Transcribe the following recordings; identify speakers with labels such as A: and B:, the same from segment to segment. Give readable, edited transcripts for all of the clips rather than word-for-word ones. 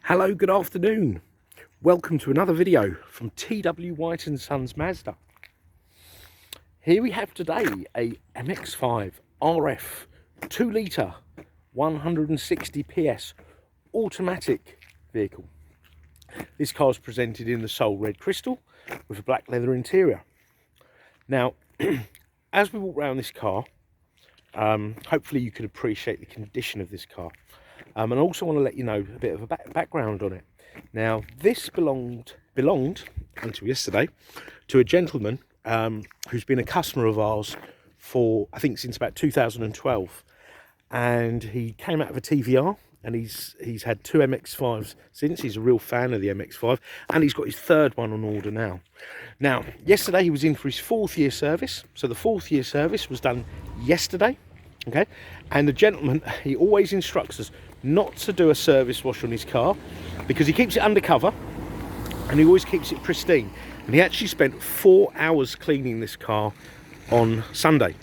A: Hello, good afternoon. Welcome to another video from TW White & Sons Mazda. Here we have today a MX-5 RF 2 litre 160 PS automatic vehicle. This car is presented in the Soul Red Crystal with a black leather interior. Now, as we walk around this car, hopefully you can appreciate the condition of this car. And I also want to let you know a bit of a background on it. Now, this belonged until yesterday to a gentleman who's been a customer of ours for, I think, since about 2012. And he came out of a TVR, and he's had two MX-5s since. He's a real fan of the MX-5, and he's got his third one on order now. Now, yesterday he was in for his 4th year service. So the 4th year service was done yesterday. Okay, and the gentleman, he always instructs us not to do a service wash on his car because he keeps it undercover and he always keeps it pristine. And he actually spent 4 hours cleaning this car on Sunday.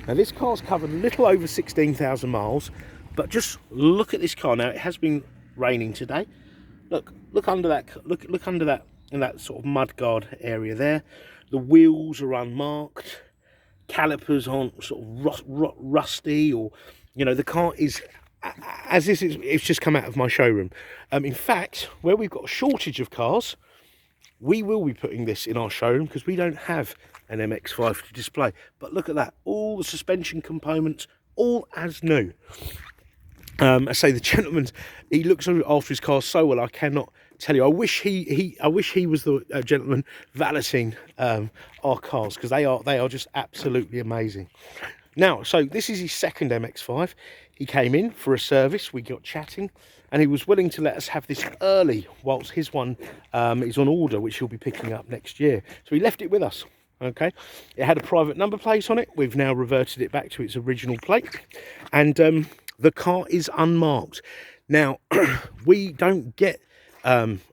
A: Now, this car's covered a little over 16,000 miles, but just look at this car. Now, it has been raining today. Look under that. Look under that, in that sort of mudguard area there. The wheels are unmarked. Calipers aren't sort of rusty, or, you know, the car is as this is. It's just come out of my showroom. In fact, where we've got a shortage of cars, we will be putting this in our showroom because we don't have an MX-5 to display. But look at that, all the suspension components, all as new. I say the gentleman, he looks after his car so well, I cannot tell you. I wish he was the gentleman valeting our cars, because they are just absolutely amazing. Now, so this is his second MX-5. He came in for a service. We got chatting, and he was willing to let us have this early whilst his one is on order, which he'll be picking up next year. So he left it with us. Okay, it had a private number plate on it. We've now reverted it back to its original plate, and the car is unmarked. Now, we don't get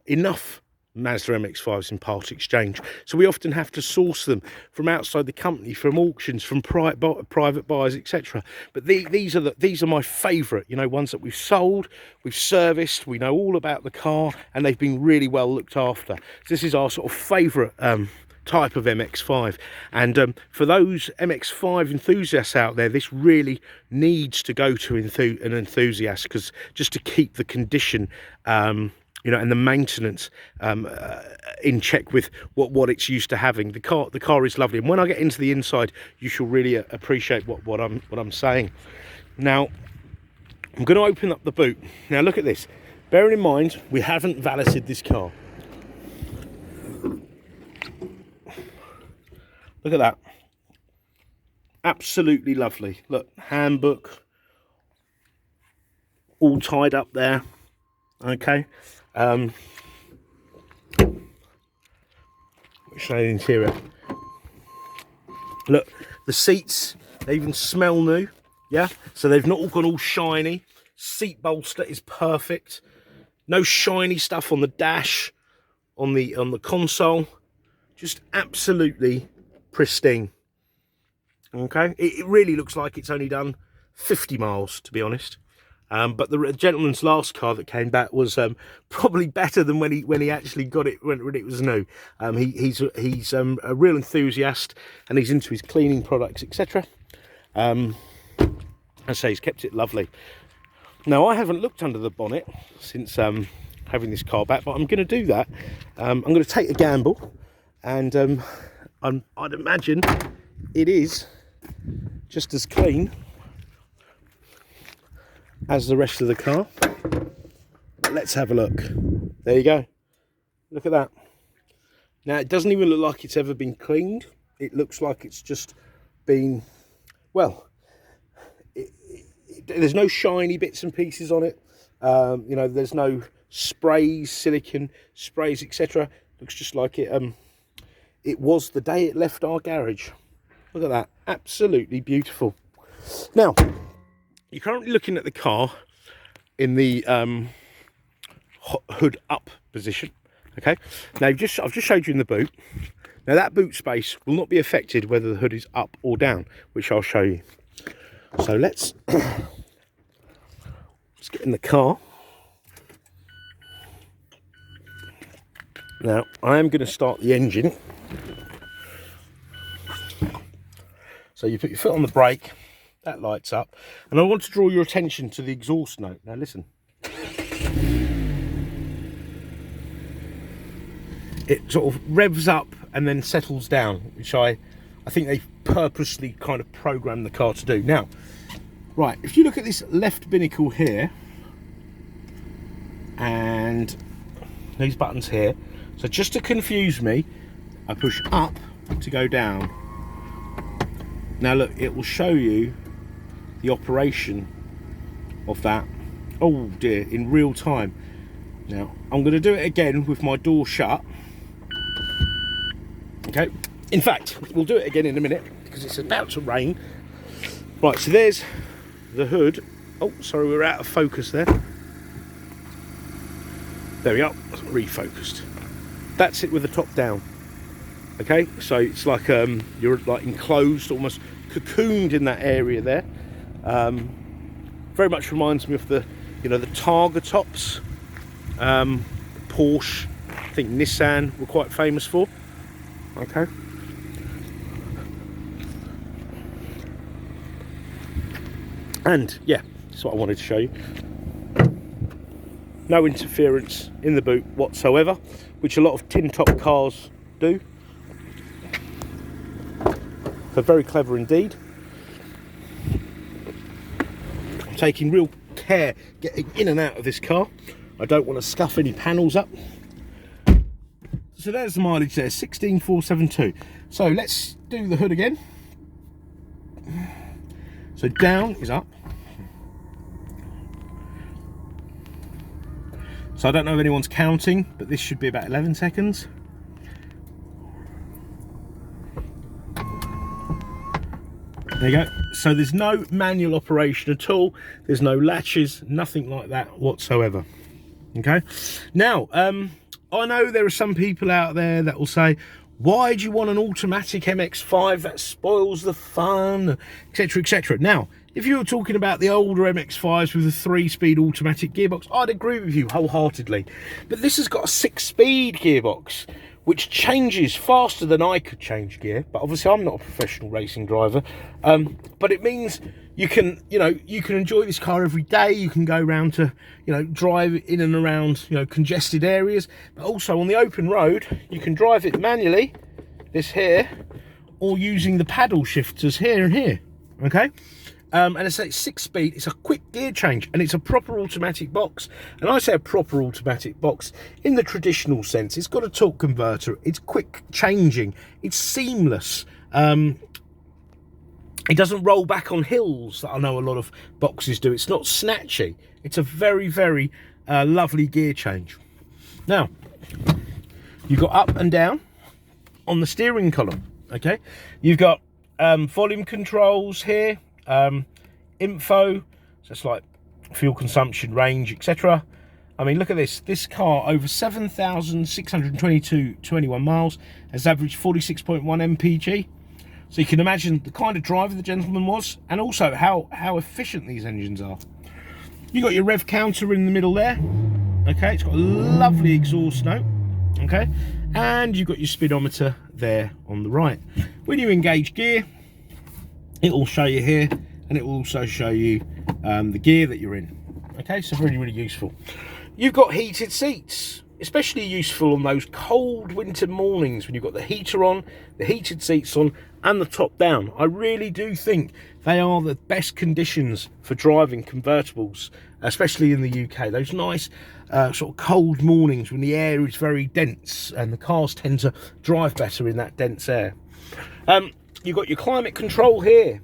A: enough Mazda MX-5s in part exchange, so we often have to source them from outside the company, from auctions, from private buyers, etc. But these are my favourite, you know, ones that we've sold, we've serviced, we know all about the car, and they've been really well looked after. This is our sort of favourite type of MX-5, and for those MX-5 enthusiasts out there, this really needs to go to an enthusiast, because just to keep the condition, you know, and the maintenance in check with what it's used to having. The car is lovely, and when I get into the inside, you shall really appreciate what I'm saying. Now, I'm going to open up the boot. Now, look at this. Bearing in mind, we haven't valeted this car. Look at that. Absolutely lovely. Look, handbook, all tied up there. Okay. Show the interior. Look, the seats, they even smell new. Yeah, so they've not all gone all shiny. Seat bolster is perfect. No shiny stuff on the dash, on the console. Just absolutely pristine. Okay, it really looks like it's only done 50 miles, to be honest. But the gentleman's last car that came back was probably better than when he actually got it when it was new. He's a real enthusiast, and he's into his cleaning products, etc. I say he's kept it lovely. Now, I haven't looked under the bonnet since having this car back, but I'm going to do that. I'm going to take a gamble, and I'd imagine it is just as clean as the rest of the car. But let's have a look. There you go. Look at that. Now, it doesn't even look like it's ever been cleaned. It looks like it's just been, well, there's no shiny bits and pieces on it. You know, there's no sprays, silicone sprays, etc. Looks just like it was the day it left our garage. Look at that. Absolutely beautiful. Now, you're currently looking at the car in the hood up position. Okay. Now, I've just showed you in the boot. Now, that boot space will not be affected whether the hood is up or down, which I'll show you. So let's get in the car. Now, I am going to start the engine. So you put your foot on the brake, that lights up. And I want to draw your attention to the exhaust note. Now listen. It sort of revs up and then settles down, which I think they purposely kind of programmed the car to do. Now, right, if you look at this left binnacle here, and these buttons here, so just to confuse me, I push up to go down. Now look, it will show you the operation of that, oh dear, in real time. Now, I'm going to do it again with my door shut. Okay, in fact, we'll do it again in a minute because it's about to rain. Right, so there's the hood. Oh, sorry, we're out of focus there. There we are, refocused. That's it with the top down. Okay, so it's like you're like enclosed, almost cocooned in that area there. Very much reminds me of the, you know, the Targa tops. Porsche, I think Nissan were quite famous for. Okay. And yeah, that's what I wanted to show you. No interference in the boot whatsoever, which a lot of tin top cars do. So very clever indeed. I'm taking real care getting in and out of this car. I don't want to scuff any panels up. So there's the mileage there, 16,472. So let's do the hood again. So down is up. So I don't know if anyone's counting, but this should be about 11 seconds. There you go. So there's no manual operation at all. There's no latches, nothing like that whatsoever. Okay. Now, I know there are some people out there that will say, why do you want an automatic MX-5? That spoils the fun, etc, etc. Now, if you were talking about the older MX-5s with a 3-speed automatic gearbox, I'd agree with you wholeheartedly. But this has got a 6-speed gearbox, which changes faster than I could change gear. But obviously I'm not a professional racing driver. But it means you can, you know, you can enjoy this car every day. You can go around to, you know, drive in and around, you know, congested areas. But also on the open road, you can drive it manually, this here, or using the paddle shifters here and here. Okay. And it's a 6-speed, it's a quick gear change, and it's a proper automatic box. And I say a proper automatic box in the traditional sense. It's got a torque converter, it's quick changing, it's seamless. It doesn't roll back on hills that I know a lot of boxes do. It's not snatchy. It's a very, very lovely gear change. Now, you've got up and down on the steering column, okay? You've got volume controls here. Info, so it's like fuel consumption, range, etc. I mean, look at this car, over 7,621 miles, has averaged 46.1 mpg. So you can imagine the kind of driver the gentleman was, and also how efficient these engines are. You got your rev counter in the middle there. Okay, it's got a lovely exhaust note. Okay, and you've got your speedometer there on the right. When you engage gear, it will show you here, and it will also show you the gear that you're in. Okay, so really, really useful. You've got heated seats, especially useful on those cold winter mornings when you've got the heater on, the heated seats on, and the top down. I really do think they are the best conditions for driving convertibles, especially in the UK. Those nice sort of cold mornings when the air is very dense and the cars tend to drive better in that dense air. You've got your climate control here.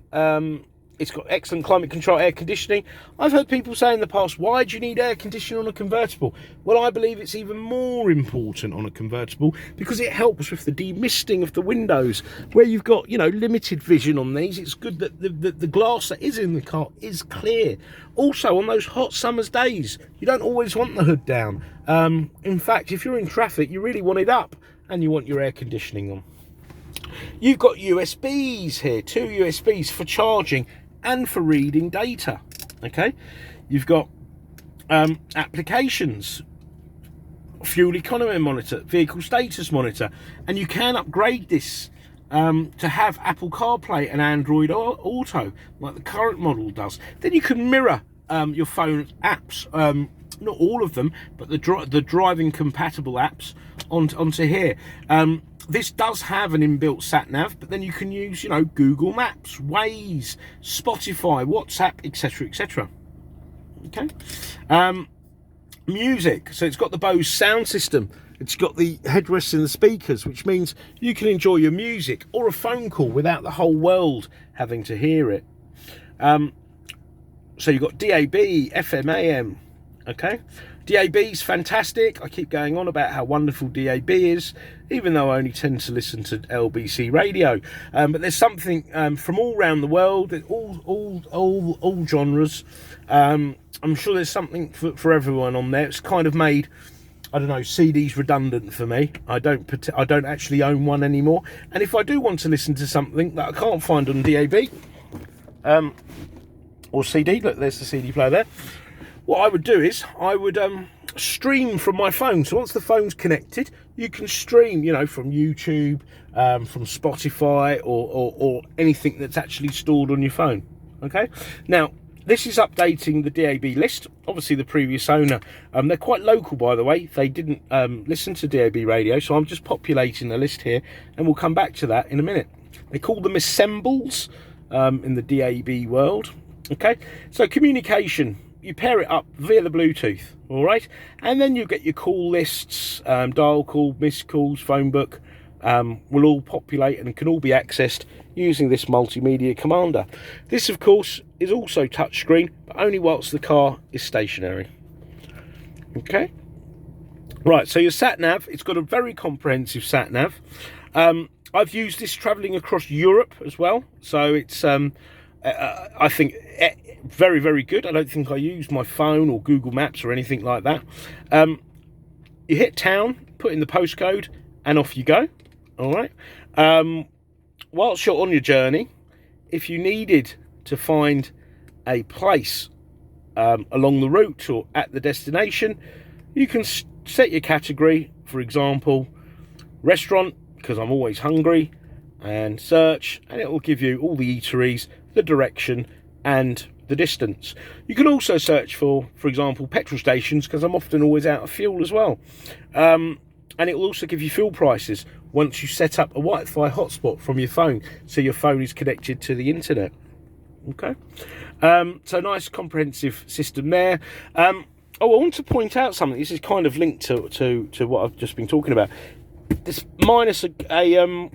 A: It's got excellent climate control, air conditioning. I've heard people say in the past, why do you need air conditioning on a convertible? Well, I believe it's even more important on a convertible because it helps with the demisting of the windows. Where you've got, you know, limited vision on these, it's good that the glass that is in the car is clear. Also, on those hot summer's days, you don't always want the hood down. In fact, if you're in traffic, you really want it up and you want your air conditioning on. You've got USBs here, 2 USBs for charging and for reading data. Okay, you've got applications fuel economy monitor, vehicle status monitor, and you can upgrade this to have Apple CarPlay and Android Auto like the current model does. Then you can mirror your phone apps, not all of them, but the driving compatible apps onto here. This does have an inbuilt sat nav, but then you can use, you know, Google Maps, Waze, Spotify, WhatsApp, etc, etc. Okay. Music, so it's got the BOSE Sound System, it's got the headrests in the speakers, which means you can enjoy your music or a phone call without the whole world having to hear it. So you've got DAB, FM, AM. Okay, DAB is fantastic. I keep going on about how wonderful DAB is, even though I only tend to listen to LBC radio. But there's something from all around the world, all genres. I'm sure there's something for everyone on there. It's kind of made, I don't know, CDs redundant for me. I don't actually own one anymore. And if I do want to listen to something that I can't find on DAB or CD, look, there's the CD player there. What I would do is I would stream from my phone. So once the phone's connected, you can stream, you know, from YouTube, from Spotify, or anything that's actually stored on your phone. Okay. Now, this is updating the DAB list. Obviously, the previous owner, they're quite local, by the way. They didn't listen to DAB radio, so I'm just populating the list here, and we'll come back to that in a minute. They call them assembles in the DAB world. Okay. So communication. You pair it up via the Bluetooth, all right, and then you get your call lists, dial call, missed calls, phone book, will all populate and can all be accessed using this multimedia commander. This, of course, is also touchscreen, but only whilst the car is stationary. Okay, right. So your sat nav, it's got a very comprehensive sat nav. I've used this travelling across Europe as well, so it's I think very, very good. I don't think I use my phone or Google Maps or anything like that. You hit town, put in the postcode, and off you go. All right. Whilst you're on your journey, if you needed to find a place along the route or at the destination, you can set your category, for example, restaurant, because I'm always hungry, and search, and it will give you all the eateries, the direction, and the distance. You can also search for example, petrol stations, because I'm often always out of fuel as well. And it will also give you fuel prices once you set up a Wi-Fi hotspot from your phone, so your phone is connected to the internet. Okay. So nice comprehensive system there. Oh, I want to point out something. This is kind of linked to what I've just been talking about. This minus a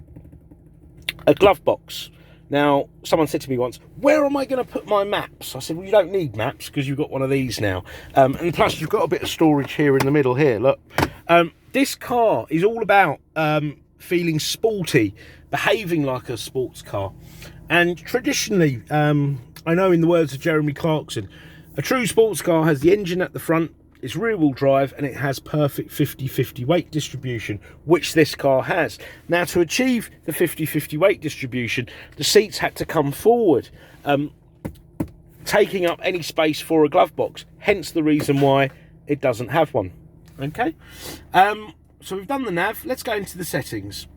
A: glove box. Now, someone said to me once, where am I going to put my maps? I said, well, you don't need maps because you've got one of these now. And plus, you've got a bit of storage here in the middle here. Look, this car is all about feeling sporty, behaving like a sports car. And traditionally, I know in the words of Jeremy Clarkson, a true sports car has the engine at the front, it's rear-wheel drive, and it has perfect 50-50 weight distribution, which this car has. Now, to achieve the 50-50 weight distribution, the seats had to come forward, taking up any space for a glove box, hence the reason why it doesn't have one. Okay, so we've done the nav. Let's go into the settings.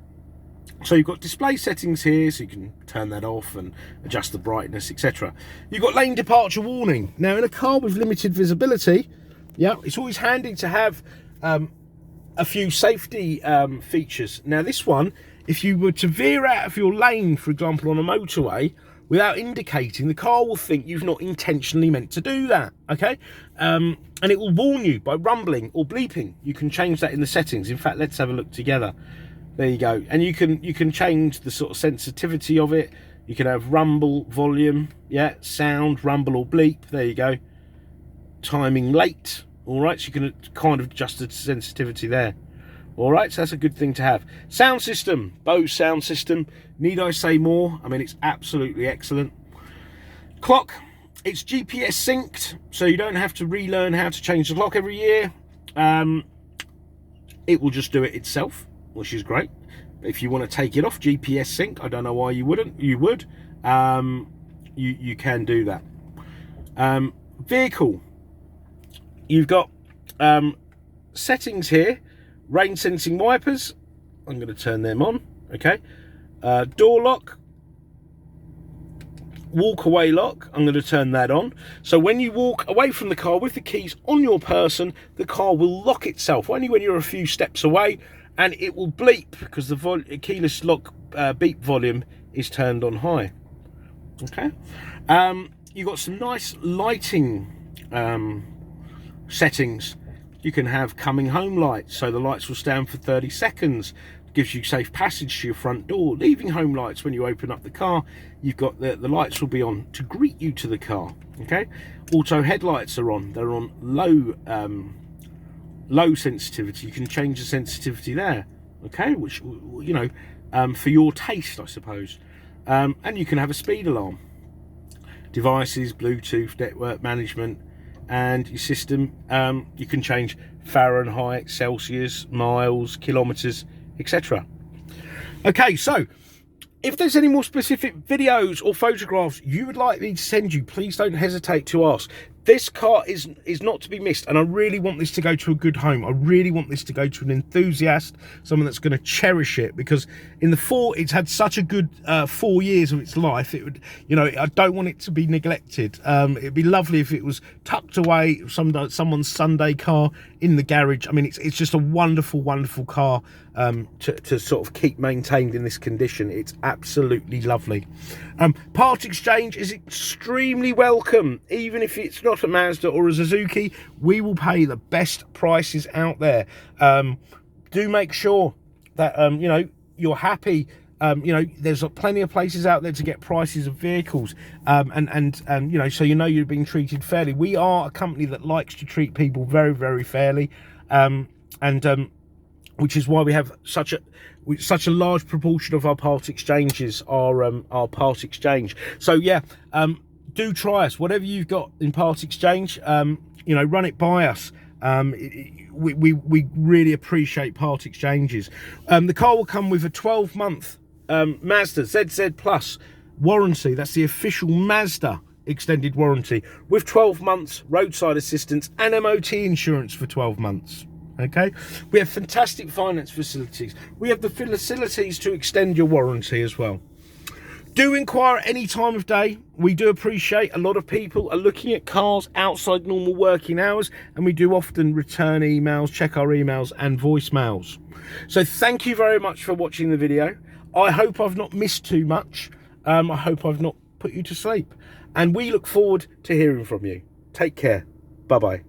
A: So you've got display settings here, so you can turn that off and adjust the brightness, etc. You've got lane departure warning. Now, in a car with limited visibility, yeah, it's always handy to have a few safety features. Now, this one, if you were to veer out of your lane, for example, on a motorway, without indicating, the car will think you've not intentionally meant to do that, okay? And it will warn you by rumbling or bleeping. You can change that in the settings. In fact, let's have a look together. There you go. And you can change the sort of sensitivity of it. You can have rumble, volume, yeah, sound, rumble or bleep. There you go. Timing late. All right, so you can kind of adjust the sensitivity there. All right, so that's a good thing to have. Sound system, BOSE Sound System. Need I say more? I mean, it's absolutely excellent. Clock, it's GPS synced, so you don't have to relearn how to change the clock every year. It will just do it itself, which is great. If you want to take it off GPS sync, I don't know why you wouldn't. You would. You can do that. Vehicle. You've got settings here. Rain sensing wipers, I'm going to turn them on. Okay, door lock, walk away lock, I'm going to turn that on. So when you walk away from the car with the keys on your person, the car will lock itself only when you're a few steps away, and it will bleep because the keyless lock beep volume is turned on high. Okay, you've got some nice lighting settings. You can have coming home lights, so the lights will stand for 30 seconds. Gives you safe passage to your front door. Leaving home lights, when you open up the car, you've got the lights will be on to greet you to the car. Okay, auto headlights are on. They're on low sensitivity. You can change the sensitivity there. Okay, which, you know, for your taste, I suppose. And you can have a speed alarm. Devices, Bluetooth, network management, and your system. You can change Fahrenheit, Celsius, miles, kilometers, etc. Okay, so if there's any more specific videos or photographs you would like me to send you, please don't hesitate to ask. This car is not to be missed, and I really want this to go to a good home. I really want this to go to an enthusiast, someone that's going to cherish it, because it's had such a good 4 years of its life. It would, you know, I don't want it to be neglected. It'd be lovely if it was tucked away, someone's Sunday car in the garage. I mean, it's just a wonderful, wonderful car to sort of keep maintained in this condition. It's absolutely lovely. Part exchange is extremely welcome, even if it's not a Mazda or a Suzuki. We will pay the best prices out there. Do make sure that you know, you're happy. You know, there's plenty of places out there to get prices of vehicles, and you know, so you know you're being treated fairly. We are a company that likes to treat people very, very fairly, which is why we have such a large proportion of our part exchanges are part exchange. So yeah, do try us. Whatever you've got in part exchange, you know, run it by us. We really appreciate part exchanges. The car will come with a 12-month Mazda ZZ Plus warranty. That's the official Mazda extended warranty, with 12 months roadside assistance and MOT insurance for 12 months. Okay, we have fantastic finance facilities. We have the facilities to extend your warranty as well. Do inquire any time of day. We do appreciate a lot of people are looking at cars outside normal working hours, and we do often return emails, check our emails and voicemails. So thank you very much for watching the video. I hope I've not missed too much. I hope I've not put you to sleep, and we look forward to hearing from you. Take care. Bye bye.